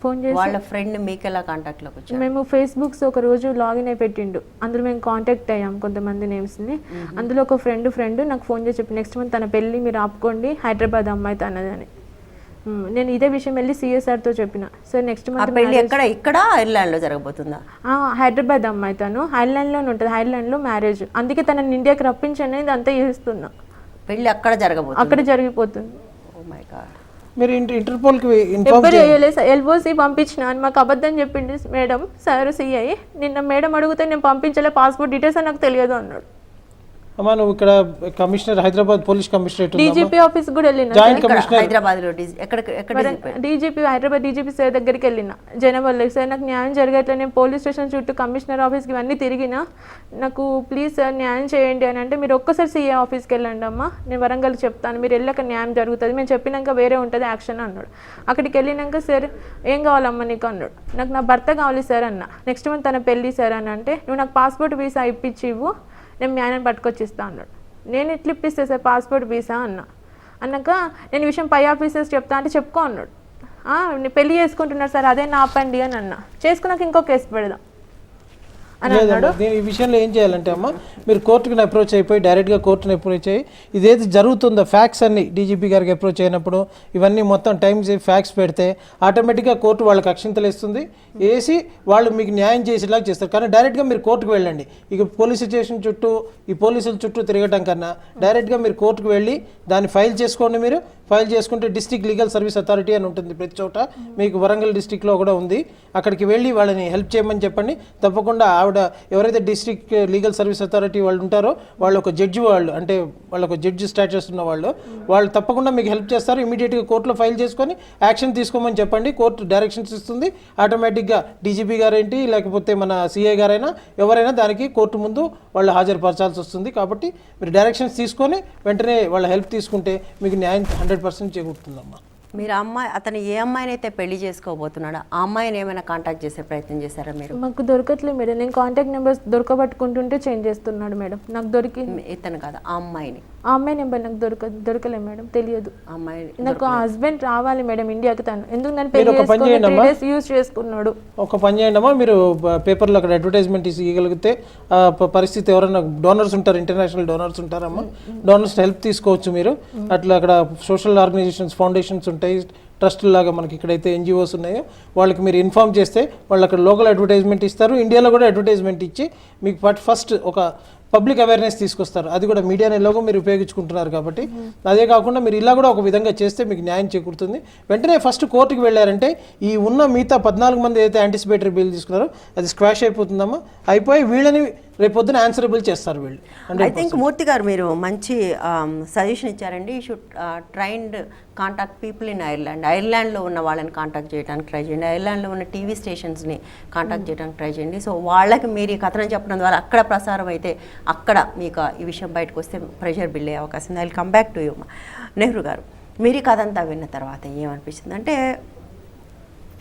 B: ఫోన్ చేసి.
A: వాళ్ళ ఫ్రెండ్ మీకు ఎలా కాంటాక్ట్లోకి వచ్చారు?
B: మేము ఫేస్బుక్స్ ఒక రోజు లాగిన్ అయి పెట్టిండు, అందులో మేము కాంటాక్ట్ అయ్యాం కొంతమంది నేమ్స్ని. అందులో ఒక ఫ్రెండ్ నాకు ఫోన్ చేసి చెప్పి నెక్స్ట్ మంత్ తన పెళ్ళి మీరు ఆపుకోండి, హైదరాబాద్ అమ్మాయి తనది అని. నేను ఇదే విషయం వెళ్ళి సిఎస్ఆర్తో చెప్పిన. సార్ నెక్స్ట్ మంత్
A: పెళ్ళి ఎక్కడ? ఇక్కడ ఐర్లాండ్లో జరగబోతుందా?
B: హైదరాబాద్ అమ్మాయి తను, ఐర్లాండ్లోనే ఉంటుంది, ఐర్లాండ్లో మ్యారేజ్. అందుకే తనని ఇండియాకి రప్పించని ఇదంతా చేస్తున్నా.
A: పెళ్ళి అక్కడ జరగబోతుంది,
B: అక్కడ జరిగిపోతుంది.
A: Oh my god.
C: మీరు ఇంటర్పోల్కి
B: ఎల్ఓసి పంపించిన అని మాకు అబద్ధం చెప్పింది మేడం సార్ సిఐ. నిన్న మేడం అడిగితే నేను పంపించలే, పాస్పోర్ట్ డీటెయిల్స్ నాకు తెలియదు అన్నాడు.
C: అమ్మా నువ్వు ఇక్కడ commissioner, Hyderabad police commissionerate,
B: DGP office కూడా వెళ్ళిన,
C: జాయింట్ కమిషనర్
A: హైదరాబాద్లో
B: డీజీపీ హైదరాబాద్ డీజీపీ సార్ దగ్గరికి వెళ్ళిన జనవరి. సార్ నాకు న్యాయం జరగట్లే, నేను పోలీస్ స్టేషన్ చుట్టూ కమిషనర్ ఆఫీస్కి ఇవన్నీ తిరిగినా, నాకు ప్లీజ్ సార్ న్యాయం చేయండి అని అంటే, మీరు ఒక్కసారి సీఏ ఆఫీస్కి వెళ్ళండి అమ్మా, నేను వరంగల్కి చెప్తాను, మీరు వెళ్ళాక న్యాయం జరుగుతుంది, మేము చెప్పినాక వేరే ఉంటుంది యాక్షన్ అన్నాడు. అక్కడికి వెళ్ళినాక సార్ ఏం కావాలమ్మా నీకు అన్నాడు. నాకు నా భర్త కావాలి సార్ అన్న. నెక్స్ట్ మంత్ తన పెళ్ళి సార్ అని అంటే, నువ్వు నాకు పాస్పోర్ట్ వీసా ఇప్పించి ఇవ్వు, నేను న్యాయం పట్టుకొచ్చి ఇస్తా అన్నాడు. నేను ఎట్లా ఇప్పిస్తే సార్ పాస్పోర్ట్ వీసా అన్నాక, నేను విషయం పై ఆఫీసర్స్ చెప్తా అంటే చెప్పుకో అన్నాడు. నేను పెళ్లి చేసుకుంటున్నారు సార్, అదే నా ఆపండి అని అన్నా. చేసుకున్నాక ఇంకో కేసు పెడదాం అని అన్నాడు.
C: ఈ విషయంలో ఏం చేయాలంటే అమ్మ, మీరు కోర్టుకి అప్రోచ్ అయిపోయి డైరెక్ట్గా కోర్టుని అప్రోచ్ అయ్యి ఇదేది జరుగుతుందో ఫ్యాక్ట్స్ అన్ని డీజీపీ గారికి అప్రోచ్ అయినప్పుడు ఇవన్నీ మొత్తం టైమ్స్ ఫ్యాక్ట్స్ పెడితే ఆటోమేటిక్గా కోర్టు వాళ్ళకి అక్షింతలు ఇస్తుంది, వేసి వాళ్ళు మీకు న్యాయం చేసేలాగా చేస్తారు. కానీ డైరెక్ట్గా మీరు కోర్టుకు వెళ్ళండి. ఇక పోలీస్ స్టేషన్ చుట్టూ ఈ పోలీసుల చుట్టూ తిరగటం కన్నా డైరెక్ట్గా మీరు కోర్టుకు వెళ్ళి దాన్ని ఫైల్ చేసుకోండి. మీరు ఫైల్ చేసుకుంటే డిస్ట్రిక్ట్ లీగల్ సర్వీస్ అథారిటీ అని ఉంటుంది ప్రతి చోట, మీకు వరంగల్ డిస్ట్రిక్ట్లో కూడా ఉంది. అక్కడికి వెళ్ళి వాళ్ళని హెల్ప్ చేయమని చెప్పండి. తప్పకుండా ఎవరైతే డిస్ట్రిక్ట్ లీగల్ సర్వీస్ అథారిటీ వాళ్ళు ఉంటారో వాళ్ళు ఒక జడ్జి, వాళ్ళు అంటే వాళ్ళొక జడ్జి స్టాటస్ ఉన్న వాళ్ళు తప్పకుండా మీకు హెల్ప్ చేస్తారు. ఇమీడియట్గా కోర్టులో ఫైల్ చేసుకొని యాక్షన్ తీసుకోమని చెప్పండి. కోర్టు డైరెక్షన్స్ ఇస్తుంది. ఆటోమేటిక్గా డీజీపీ గారేంటి లేకపోతే మన సిఐ గారైనా ఎవరైనా దానికి కోర్టు ముందు వాళ్ళు హాజరుపరచాల్సి వస్తుంది. కాబట్టి మీరు డైరెక్షన్స్ తీసుకొని వెంటనే వాళ్ళ హెల్ప్ తీసుకుంటే మీకు న్యాయం 100% చేకూరుతుందమ్మా.
A: మీరు అతను ఏ అమ్మాయిని అయితే పెళ్లి చేసుకోబోతున్నాడో ఆ అమ్మాయిని ఏమైనా కాంటాక్ట్ చేసే ప్రయత్నం చేశారా మీరు?
B: మాకు దొరకట్లేదు మేడం. నేను కాంటాక్ట్ నెంబర్స్ దొరకబట్టుకుంటుంటే చేంజ్ చేస్తున్నాడు మేడం. నాకు దొరికి
A: ఇతను కాదు ఆ అమ్మాయిని,
B: ఆ అమ్మాయి నెంబర్ నాకు దొరకలేదు మేడం, తెలియదు.
A: అమ్మాయి
B: నాకు హస్బెండ్ రావాలి మేడం ఇండియాకి. తను ఎందుకు నన్ను పెళ్లి చేసుకుని యూజ్ చేసుకున్నాడు.
C: ఒక పని చేయండి అమ్మా, మీరు పేపర్లో అక్కడ అడ్వర్టైజ్మెంట్ ఇవ్వగలిగితే పరిస్థితి ఎవరైనా డోనర్స్ ఉంటారు, ఇంటర్నేషనల్ డోనర్స్ ఉంటారమ్మా, డోనర్స్ హెల్ప్ తీసుకోవచ్చు మీరు. అట్లా అక్కడ సోషల్ ఆర్గనైజేషన్స్, ఫౌండేషన్స్ ఉంటాయి, ట్రస్ట్ లాగా మనకి ఇక్కడైతే ఎన్జిఓస్ ఉన్నాయో వాళ్ళకి మీరు ఇన్ఫార్మ్ చేస్తే వాళ్ళు అక్కడ లోకల్ అడ్వర్టైజ్మెంట్ ఇస్తారు. ఇండియాలో కూడా అడ్వర్టైజ్మెంట్ ఇచ్చి మీకు ఫస్ట్ ఒక పబ్లిక్ అవేర్నెస్ తీసుకొస్తారు. అది కూడా మీడియాని ఎలాగో మీరు ఉపయోగించుకుంటున్నారు కాబట్టి. అదే కాకుండా మీరు ఇలా కూడా ఒక విధంగా చేస్తే మీకు న్యాయం చేకూరుతుంది. వెంటనే ఫస్ట్ కోర్టుకి వెళ్ళారంటే ఈ ఉన్న మిగతా 14 మంది అయితే యాంటిసిపేటరీ బిల్ తీసుకున్నారో అది స్క్వాష్ అయిపోతుందమ్మా. అయిపోయి వీళ్ళని రేపొద్దున ఆన్సరబుల్ చేస్తారు వీళ్ళు.
A: ఐ థింక్ మూర్తి గారు మీరు మంచి సజెషన్ ఇచ్చారండి. You should trained contact people in Ireland. ఐర్లాండ్లో ఉన్న వాళ్ళని కాంటాక్ట్ చేయడానికి ట్రై చేయండి. ఐర్లాండ్లో ఉన్న టీవీ స్టేషన్స్ని కాంటాక్ట్ చేయడానికి ట్రై చేయండి. సో వాళ్ళకి మీరు ఈ కథనం చెప్పడం ద్వారా అక్కడ ప్రసారం అయితే అక్కడ మీకు ఈ విషయం బయటకు వస్తే ప్రెషర్ బిల్డ్ అయ్యే అవకాశం ఉంది. I will come back to you. Nehru గారు, మీరు ఈ కథ అంతా విన్న తర్వాత ఏమనిపిస్తుంది అంటే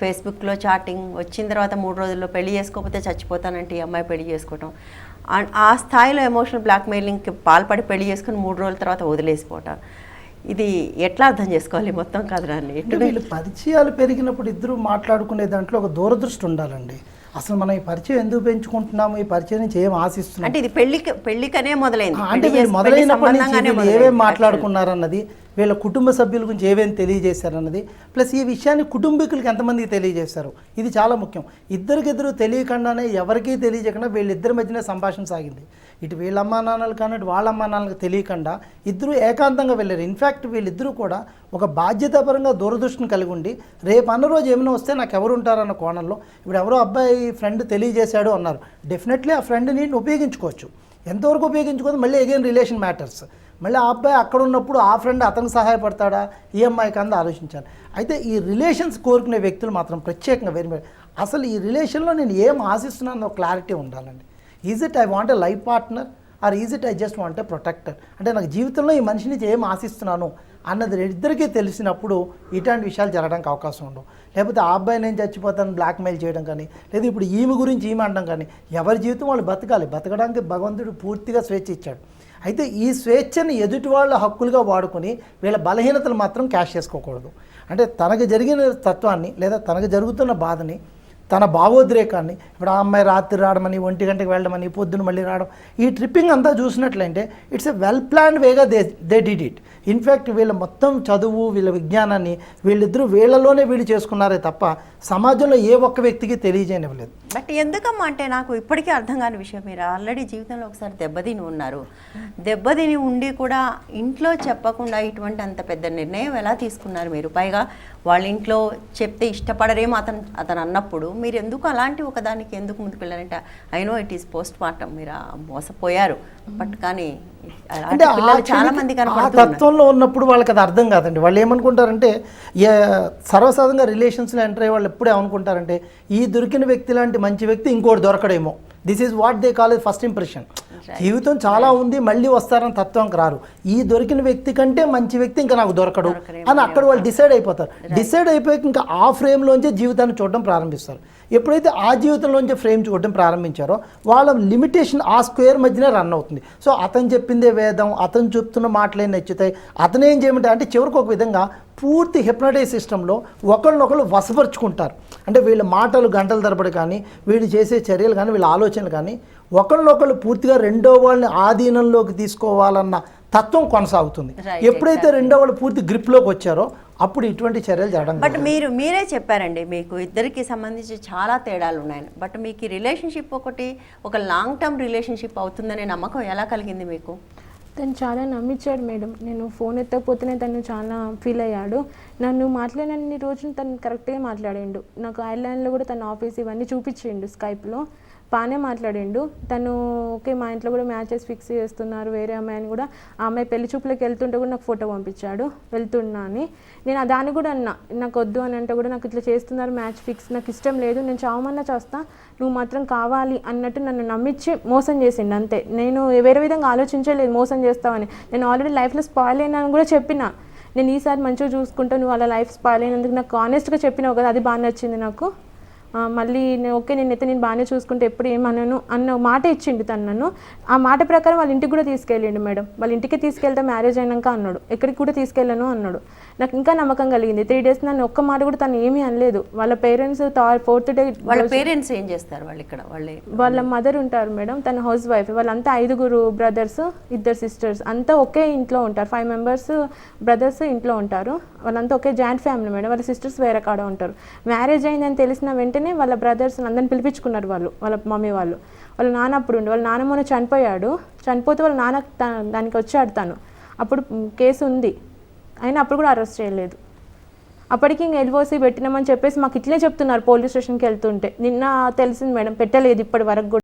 A: ఫేస్బుక్లో చాటింగ్ వచ్చిన తర్వాత 3 రోజుల్లో పెళ్లి చేసుకోకపోతే చచ్చిపోతానంటే ఈ అమ్మాయి పెళ్లి చేసుకోవటం, ఆ స్థాయిలో ఎమోషనల్ బ్లాక్మెయిలింగ్కి పాల్పడి పెళ్లి చేసుకుని 3 రోజుల తర్వాత వదిలేసిపోవటం, ఇది ఎట్లా అర్థం చేసుకోవాలి మొత్తం కథనాన్ని?
D: అంటే వీళ్ళు పరిచయాలు పెరిగినప్పుడు ఇద్దరు మాట్లాడుకునే దాంట్లో ఒక దూరదృష్టి ఉండాలండి. అసలు మనం ఈ పరిచయం ఎందుకు పెంచుకుంటున్నాము, ఈ పరిచయం నుంచి ఏం ఆశిస్తున్నాం,
A: అంటే ఇది పెళ్లికనే మొదలైంది.
D: అంటే వీళ్ళు మొదలైనప్పటి నుంచి వీళ్ళు ఏమేమి మాట్లాడుకున్నారన్నది, వీళ్ళ కుటుంబ సభ్యుల గురించి ఏమేమి తెలియజేశారన్నది, ప్లస్ ఈ విషయాన్ని కుటుంబీకులకి ఎంతమందికి తెలియజేశారు, ఇది చాలా ముఖ్యం. ఇద్దరికిద్దరు తెలియకుండానే ఎవరికీ తెలియజేయకుండా వీళ్ళిద్దరి మధ్యనే సంభాషణ సాగింది. ఇటు వీళ్ళ అమ్మా నాన్నలు కానీ వాళ్ళ అమ్మా నాన్నలకు తెలియకుండా ఇద్దరు ఏకాంతంగా వెళ్ళారు. ఇన్ఫ్యాక్ట్ వీళ్ళిద్దరూ కూడా ఒక బాధ్యతాపరంగా దూరదృష్టిని కలిగి ఉండి రేపు అన్న రోజు ఏమైనా వస్తే నాకు ఎవరు ఉంటారన్న కోణంలో, ఇప్పుడు ఎవరో అబ్బాయి ఫ్రెండ్ తెలియజేశాడు అన్నారు, డెఫినెట్లీ ఆ ఫ్రెండ్ని ఉపయోగించుకోవచ్చు. ఎంతవరకు ఉపయోగించుకోవచ్చు, మళ్ళీ అగైన్ రిలేషన్ మ్యాటర్స్. మళ్ళీ ఆ అబ్బాయి అక్కడ ఉన్నప్పుడు ఆ ఫ్రెండ్ అతనికి సహాయపడతాడా, ఈ అమ్మాయికి అందా ఆలోచించాలి. అయితే ఈ రిలేషన్స్ కోరుకునే వ్యక్తులు మాత్రం ప్రత్యేకంగా వేరు అసలు ఈ రిలేషన్లో నేను ఏం ఆశిస్తున్నానో క్లారిటీ ఉండాలండి. Is it I want a life partner or is it I just want a protector, అంటే నాకు జీవితంలో ఈ మనిషి నుంచి ఏం ఆశిస్తున్నాను అన్నది ఇద్దరికీ తెలిసినప్పుడు ఇట్లాంటి విషయాలు జరగడానికి అవకాశం ఉండవు. లేకపోతే ఆ అబ్బాయి నేను చచ్చిపోతాను బ్లాక్మెయిల్ చేయడం కానీ, లేదా ఇప్పుడు ఈమె గురించి ఈమె అనడం కానీ, ఎవరి జీవితం వాళ్ళు బతకాలి. బతకడానికి భగవంతుడు పూర్తిగా స్వేచ్ఛ ఇచ్చాడు. అయితే ఈ స్వేచ్ఛని ఎదుటి వాళ్ళ హక్కులుగా వాడుకొని వీళ్ళ బలహీనతలు మాత్రం క్యాష్ చేసుకోకూడదు. అంటే తనకు జరిగిన తత్వాన్ని లేదా తనకు జరుగుతున్న బాధని, తన భావోద్రేకాన్ని, ఇప్పుడు ఆ అమ్మాయి రాత్రి రావడమని, 1 గంటకి వెళ్ళడమని, పొద్దున్న మళ్ళీ రావడం, ఈ ట్రిప్పింగ్ అంతా చూసినట్లయితే it's a well planned Vega they did it. In fact వీళ్ళ మొత్తం చదువు, వీళ్ళ విజ్ఞానాన్ని వీళ్ళిద్దరూ వీళ్ళలోనే వీళ్ళు చేసుకున్నారే తప్ప సమాజంలో ఏ ఒక్క వ్యక్తికి తెలియజేయనివ్వలేదు.
A: బట్ ఎందుకమ్మా అంటే నాకు ఇప్పటికీ అర్థం కాని విషయం, మీరు ఆల్రెడీ జీవితంలో ఒకసారి దెబ్బతిని ఉన్నారు. దెబ్బతిని ఉండి కూడా ఇంట్లో చెప్పకుండా ఇటువంటి అంత పెద్ద నిర్ణయం ఎలా తీసుకున్నారు మీరు? పైగా వాళ్ళ ఇంట్లో చెప్తే ఇష్టపడరేమో అతను అన్నప్పుడు మీరు ఎందుకు అలాంటి ఒకదానికి ఎందుకు ముందుకు వెళ్ళారంటే, I know it is post mortem, మీరు మోసపోయారు, బట్ కానీ
D: అంటే
A: చాలా మంది
D: ఆ తత్వంలో ఉన్నప్పుడు వాళ్ళకి అది అర్థం కాదండి. వాళ్ళు ఏమనుకుంటారంటే, సర్వసాధారణంగా రిలేషన్స్లో ఎంటర్ అయ్యే వాళ్ళు ఎప్పుడే అనుకుంటారంటే, ఈ దొరికిన వ్యక్తి లాంటి మంచి వ్యక్తి ఇంకోటి దొరకడేమో. This is what they call first impression. జీవితం చాలా ఉంది, మళ్ళీ వస్తారని తత్వంకి రారు. ఈ దొరికిన వ్యక్తి కంటే మంచి వ్యక్తి ఇంకా నాకు దొరకడు అని అక్కడ వాళ్ళు డిసైడ్ అయిపోతారు. డిసైడ్ అయిపోయాక ఇంకా ఆ ఫ్రేమ్లోంచే జీవితాన్ని చూడడం ప్రారంభిస్తారు. ఎప్పుడైతే ఆ జీవితంలోంచి ఫ్రేమ్ చూడడం ప్రారంభించారో వాళ్ళ లిమిటేషన్ ఆ స్క్వేర్ మధ్యనే రన్ అవుతుంది. సో అతను చెప్పిందే వేదం, అతను చెప్తున్న మాటలే నచ్చుతాయి, అతను ఏం చేయమంటే అంటే చివరికి ఒక విధంగా పూర్తి హిప్నటైజ్ సిస్టంలో ఒకళ్ళనొకళ్ళు వశపరుచుకుంటారు. అంటే వీళ్ళ మాటలు గంటల తరబడి కానీ, వీళ్ళు చేసే చర్యలు కానీ, వీళ్ళ ఆలోచనలు కానీ ఒకళ్ళనొకళ్ళు పూర్తిగా రెండో వాళ్ళని ఆధీనంలోకి తీసుకోవాలన్న తత్వం కొనసాగుతుంది. ఎప్పుడైతే రెండో వాళ్ళు పూర్తి గ్రిప్లోకి వచ్చారో అప్పుడు ఇటువంటి చర్యలు జరగడం.
A: బట్ మీరే చెప్పారండి మీకు ఇద్దరికి సంబంధించి చాలా తేడాలు ఉన్నాయని. బట్ మీకు ఈ రిలేషన్షిప్ ఒక లాంగ్ టర్మ్ రిలేషన్షిప్ అవుతుందనే నమ్మకం ఎలా కలిగింది మీకు?
B: తను చాలా నమ్మించాడు మేడం. నేను ఫోన్ ఎత్తకపోతేనే తను చాలా ఫీల్ అయ్యాడు. నన్ను మాట్లాడినన్ని రోజులు తను కరెక్ట్గా మాట్లాడిండు. నాకు ఐర్లాండ్లో కూడా తన ఆఫీస్ ఇవన్నీ చూపించిండు, స్కైప్లో బాగానే మాట్లాడిండు. తను ఓకే మా ఇంట్లో కూడా మ్యాచెస్ ఫిక్స్ చేస్తున్నారు వేరే అమ్మాయిని కూడా, ఆ అమ్మాయి పెళ్లి చూపులకు వెళ్తుంటే కూడా నాకు ఫోటో పంపించాడు వెళ్తున్నా అని. నేను దాన్ని కూడా అన్నా, నాకు వద్దు అని అంటే కూడా నాకు ఇట్లా చేస్తున్నారు మ్యాచ్ ఫిక్స్, నాకు ఇష్టం లేదు, నేను చావమన్నా చేస్తా, నువ్వు మాత్రం కావాలి అన్నట్టు నన్ను నమ్మించి మోసం చేసిండు అంతే. నేను వేరే విధంగా ఆలోచించలేదు మోసం చేస్తామని. నేను ఆల్రెడీ లైఫ్లో స్పాయిల్ అయినాను కూడా చెప్పిన, నేను ఈసారి మంచిగా చూసుకుంటా, నువ్వు అలా లైఫ్ స్పాయిల్ అయినందుకు నాకు ఆనెస్ట్గా చెప్పినావు కదా, అది బాగా నచ్చింది నాకు. మళ్ళీ ఓకే నేను బాగానే చూసుకుంటే ఎప్పుడు ఏమన్నాను అన్న మాట ఇచ్చిండు తను నన్ను. ఆ మాట ప్రకారం వాళ్ళ ఇంటికి కూడా తీసుకెళ్ళిండు మేడం. వాళ్ళ ఇంటికి తీసుకెళ్తే మ్యారేజ్ అయినాక అన్నాడు, ఎక్కడికి కూడా తీసుకెళ్ళను అన్నాడు. నాకు ఇంకా నమ్మకం కలిగింది. 3 days నన్ను ఒక్క మాట కూడా తను ఏమీ అనలేదు. వాళ్ళ పేరెంట్స్ 4th day
A: వాళ్ళ పేరెంట్స్ ఏం చేస్తారు? వాళ్ళు ఇక్కడ
B: వాళ్ళ మదర్ ఉంటారు మేడం, తన హౌస్ వైఫ్. వాళ్ళంతా 5 brothers 2 sisters, అంతా ఒకే ఇంట్లో ఉంటారు. 5 members బ్రదర్స్ ఇంట్లో ఉంటారు. వాళ్ళంతా ఒకే జాయింట్ ఫ్యామిలీ మేడం. వాళ్ళ సిస్టర్స్ వేరే కాడ ఉంటారు. మ్యారేజ్ అయిందని తెలిసిన వెంటనే వాళ్ళ బ్రదర్స్ అందరిని పిలిపించుకున్నారు వాళ్ళ మమ్మీ వాళ్ళ నాన్న అప్పుడు ఉండి. వాళ్ళ నాన్న మొన్న చనిపోతే వాళ్ళ నాన్న దానికి వచ్చాడు తను. అప్పుడు కేసు ఉంది అయినా అప్పుడు కూడా అరెస్ట్ చేయలేదు. అప్పటికి ఇంక LOC పెట్టినామని చెప్పేసి మాకు ఇట్లే చెప్తున్నారు పోలీస్ స్టేషన్కి వెళ్తుంటే. నిన్న తెలిసింది మేడం, పెట్టలేదు ఇప్పటి వరకు కూడా.